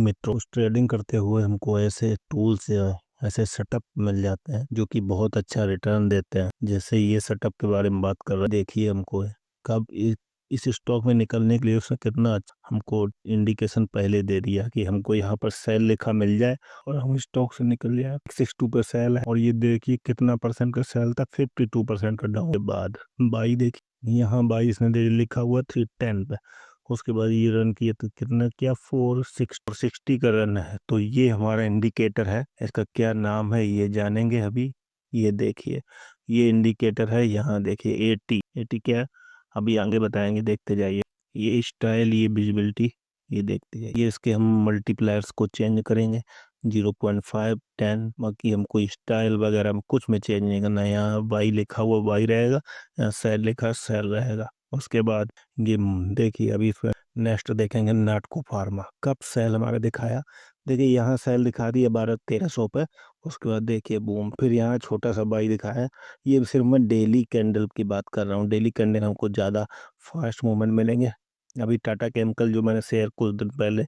मित्रों, ट्रेडिंग करते हुए हमको ऐसे टूल्स या ऐसे सेटअप मिल जाते हैं जो कि बहुत अच्छा रिटर्न देते हैं। जैसे ये सेटअप के बारे में बात कर रहे हैं, देखिए हमको कब इस स्टॉक में निकलने के लिए उसने कितना अच्छा हमको इंडिकेशन पहले दे दिया कि हमको यहाँ पर सेल लिखा मिल जाए और हम स्टॉक से निकल जाए। 62 पे सेल है और ये देखिए कितना परसेंट का सेल था, 52% का डाउन के बाद बाई देखिए यहाँ बाई इसने लिखा हुआ 310 पे। उसके बाद ये रन किया तो कितना किया 460 का रन है। तो ये हमारा इंडिकेटर है, इसका क्या नाम है ये जानेंगे अभी। ये देखिए ये इंडिकेटर है, यहाँ देखिए 80 क्या है? अभी आगे बताएंगे, देखते जाइए। ये स्टाइल, ये विजिबिलिटी, ये देखते जाइए। ये इसके हम मल्टीप्लायर्स को चेंज करेंगे 0.5 10। बाकी हमको स्टाइल वगैरह में कुछ में चेंज नहीं करना। यहाँ वाई लिखा हुआ वाई रहेगा, यहाँ सेल लिखा सेल रहेगा। उसके बाद ये देखिए अभी इसमें नेक्स्ट देखेंगे नाटको फार्मा कब सेल हमारा दिखाया। देखिए यहाँ सेल दिखा दिया 1200-1300 पे। उसके बाद देखिए बूम, फिर यहाँ छोटा सा बाई दिखाया। ये सिर्फ मैं डेली कैंडल की बात कर रहा हूँ, डेली कैंडल हमको ज़्यादा फास्ट मूवमेंट मिलेंगे। अभी टाटा केमिकल जो मैंने शेयर कुछ दिन पहले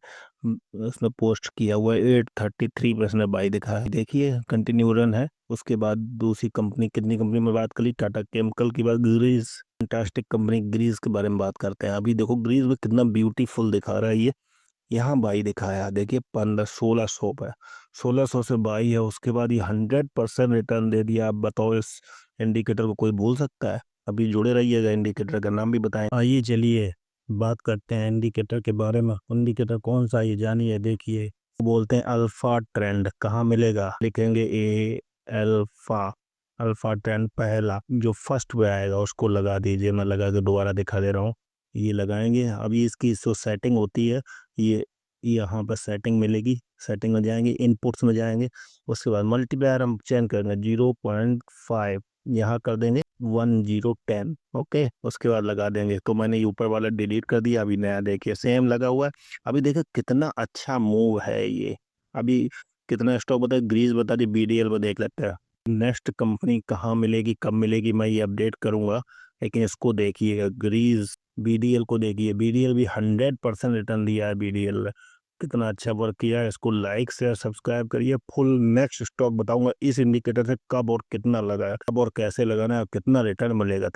उसमें पोस्ट किया हुआ है 833% बाई दिखा है। देखिए कंटिन्यू रन है। उसके बाद दूसरी कंपनी, कितनी कंपनी में बात करी, टाटा केमिकल की बात, ग्रीज फैंटास्टिक कंपनी ग्रीज के बारे में बात करते हैं। अभी देखो ग्रीज में कितना ब्यूटीफुल दिखा रहा है ये। यहाँ बाई दिखाया देखिए 1600 पे, 1600 से बाई है। उसके बाद ये 100% रिटर्न दे दिया। आप बताओ इस इंडिकेटर को कोई भूल सकता है? अभी जुड़े रहिएगा, इंडिकेटर का नाम भी बताएं। आइए चलिए बात करते हैं इंडिकेटर के बारे में। इंडिकेटर कौन सा ये जानिए। देखिए बोलते हैं अल्फा ट्रेंड, कहाँ मिलेगा, लिखेंगे ए अल्फा, अल्फा ट्रेंड पहला जो फर्स्ट पे आएगा उसको लगा दीजिए। मैं लगा के दोबारा दिखा दे रहा हूँ, ये लगाएंगे। अभी इसकी जो सेटिंग होती है, ये यहाँ पर सेटिंग मिलेगी। सेटिंग में जाएंगे, इनपुट्स में जाएंगे। उसके बाद मल्टीप्लायर हम चेंज करेंगे 0.5, यहाँ कर देंगे 1010। ओके, उसके बाद लगा देंगे। तो मैंने ऊपर वाला डिलीट कर दिया, अभी नया देखिए सेम लगा हुआ है। अभी देखिए कितना अच्छा मूव है ये। अभी कितना स्टॉक बता, ग्रीज बता दी, बीडीएल पर देख लेते हैं। नेक्स्ट कंपनी कहाँ मिलेगी, कब मिलेगी, मैं ये अपडेट करूंगा। लेकिन इसको देखिएगा, ग्रीज बीडीएल को देखिए। बीडीएल भी 100% रिटर्न दिया है। बीडीएल कितना अच्छा वर्क किया है। इसको लाइक शेयर सब्सक्राइब करिए। फुल नेक्स्ट स्टॉक बताऊंगा इस इंडिकेटर से कब और कितना लगाया, कब और कैसे लगाना है और कितना रिटर्न मिलेगा।